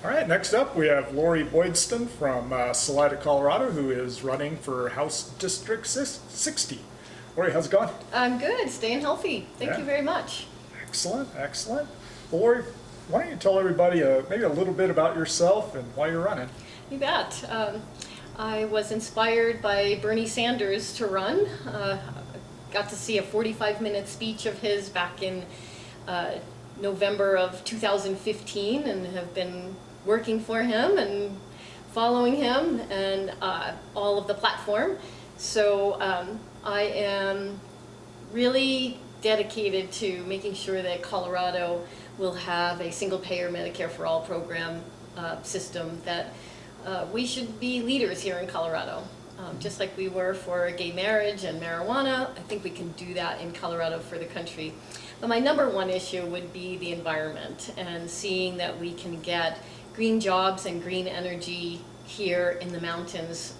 All right, next up we have Laurie Boydston from Salida, Colorado, who is running for House District 60. Laurie, how's it going? I'm good, staying healthy. Thank you very much. Excellent, excellent. Well, Laurie, why don't you tell everybody maybe a little bit about yourself and why you're running? You bet. I was inspired by Bernie Sanders to run. Got to see a 45-minute speech of his back in November of 2015 and have been working for him and following him and all of the platform. So I am really dedicated to making sure that Colorado will have a single-payer Medicare for All program system, that we should be leaders here in Colorado. Just like we were for gay marriage and marijuana, I think we can do that in Colorado for the country. But my number one issue would be the environment and seeing that we can get green jobs and green energy here in the mountains.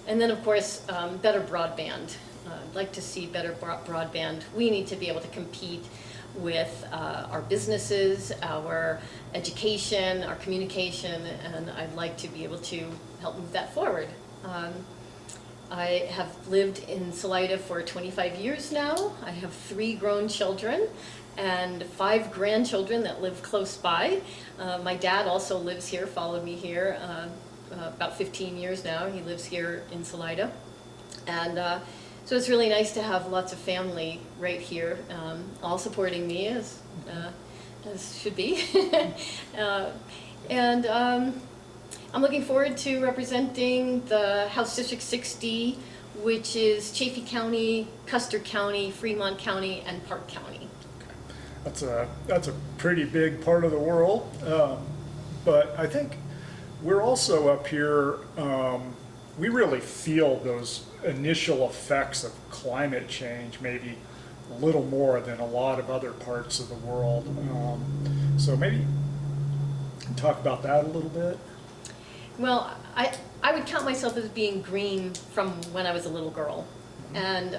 And then, of course, better broadband. I'd like to see better broadband. We need to be able to compete with our businesses, our education, our communication, and I'd like to be able to help move that forward. I have lived in Salida for 25 years now. I have 3 grown children and 5 grandchildren that live close by. My dad also lives here, followed me here about 15 years now. He lives here in Salida. And so it's really nice to have lots of family right here, all supporting me as should be. I'm looking forward to representing the House District 60, which is Chaffee County, Custer County, Fremont County, and Park County. Okay. That's a pretty big part of the world, but I think we're also up here, we really feel those initial effects of climate change maybe a little more than a lot of other parts of the world. So maybe talk about that a little bit. Well, I would count myself as being green from when I was a little girl. And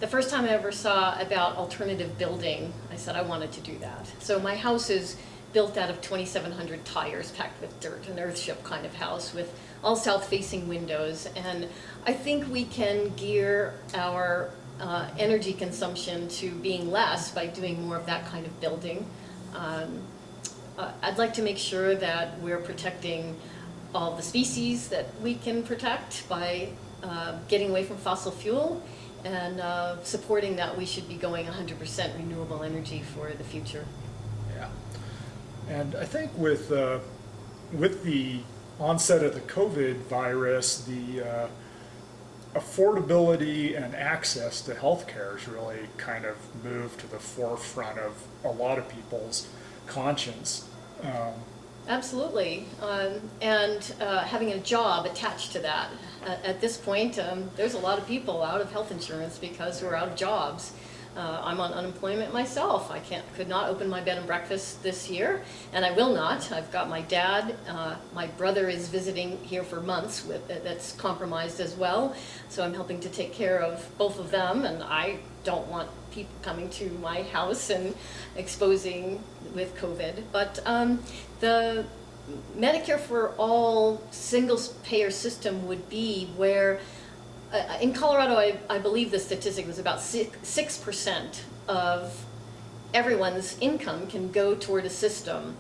the first time I ever saw about alternative building, I said I wanted to do that. So my house is built out of 2,700 tires packed with dirt, an earthship kind of house with all south-facing windows. And I think we can gear our energy consumption to being less by doing more of that kind of building. I'd like to make sure that we're protecting all the species that we can protect by getting away from fossil fuel and supporting that we should be going 100% renewable energy for the future. Yeah, and I think with the onset of the COVID virus, the affordability and access to healthcare has really kind of moved to the forefront of a lot of people's conscience. Absolutely, and having a job attached to that. At this point, there's a lot of people out of health insurance because we're out of jobs. I'm on unemployment myself. I could not open my bed and breakfast this year, and I will not. I've got my dad. My brother is visiting here for months that's compromised as well, so I'm helping to take care of both of them, and I don't want people coming to my house and exposing with COVID. But the Medicare for All single-payer system would be where in Colorado, I believe the statistic was about 6% of everyone's income can go toward a system.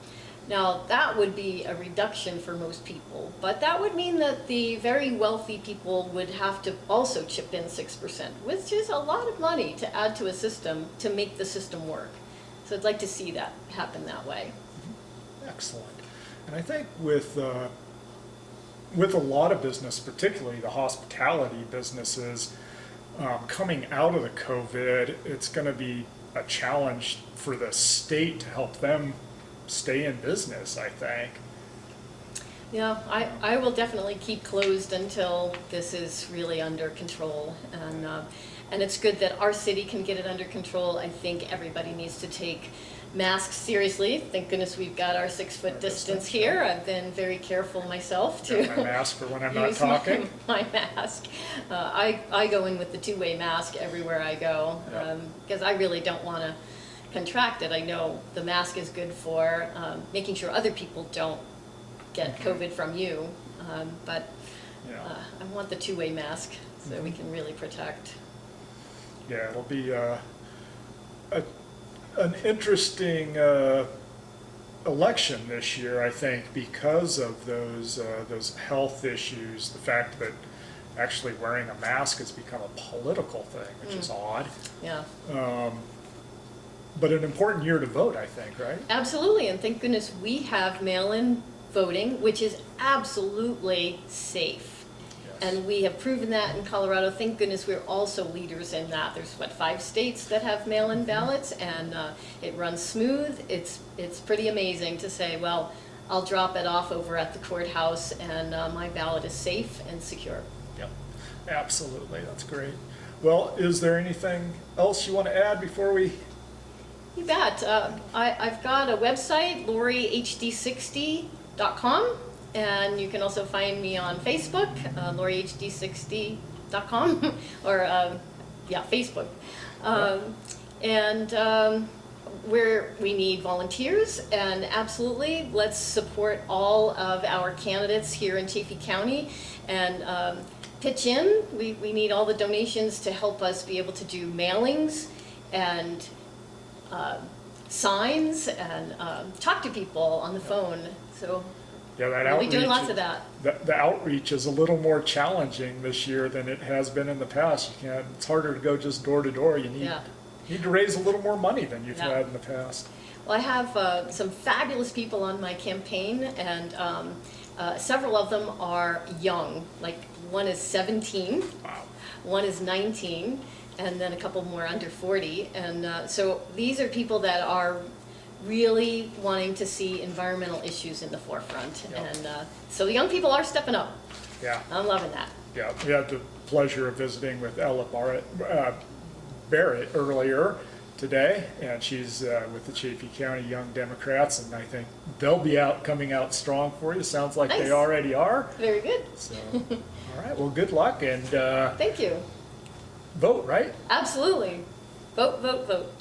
Now, that would be a reduction for most people, but that would mean that the very wealthy people would have to also chip in 6%, which is a lot of money to add to a system to make the system work. So I'd like to see that happen that way. Excellent. And I think with a lot of business, particularly the hospitality businesses, coming out of the COVID, it's going to be a challenge for the state to help them stay in business, I think. Yeah, I will definitely keep closed until this is really under control. And it's good that our city can get it under control. I think everybody needs to take masks seriously. Thank goodness we've got our 6-foot distance here. I've been very careful myself to my mask for when I'm not talking. My mask. I go in with the 2-way mask everywhere I go because I really don't want to contract it, I know the mask is good for making sure other people don't get COVID from you. But Yeah. I want the two-way mask so we can really protect. Yeah, it'll be an interesting election this year, I think, because of those health issues. The fact that actually wearing a mask has become a political thing, which is odd. Yeah. But an important year to vote, I think, right? Absolutely, and thank goodness we have mail-in voting, which is absolutely safe. Yes. And we have proven that in Colorado. Thank goodness we're also leaders in that. There's, 5 states that have mail-in ballots, and it runs smooth. It's pretty amazing to say, well, I'll drop it off over at the courthouse, and my ballot is safe and secure. Yep, absolutely, that's great. Well, is there anything else you want to add before we? You bet. I've got a website, lauriehd60.com, and you can also find me on Facebook, lauriehd60.com, or Facebook. Where we need volunteers, and absolutely, let's support all of our candidates here in Chaffey County, and pitch in. We need all the donations to help us be able to do mailings and signs and talk to people on the phone. So Yeah, that we'll be outreach. doing lots of that. The outreach is a little more challenging this year than it has been in the past. It's harder to go just door to door. You need to raise a little more money than you've had in the past. Well, I have some fabulous people on my campaign, and several of them are young. Like one is 17, Wow. one is 19, and then a couple more under 40. And so these are people that are really wanting to see environmental issues in the forefront. Yeah. And so the young people are stepping up. Yeah. I'm loving that. Yeah, we had the pleasure of visiting with Ella Barrett earlier today, and she's with the Chaffey County Young Democrats, and I think they'll be coming out strong for you. Sounds like Nice. they already are. Very good. So, all right, well, good luck, and Thank you. vote, right? Absolutely. Vote, vote, vote.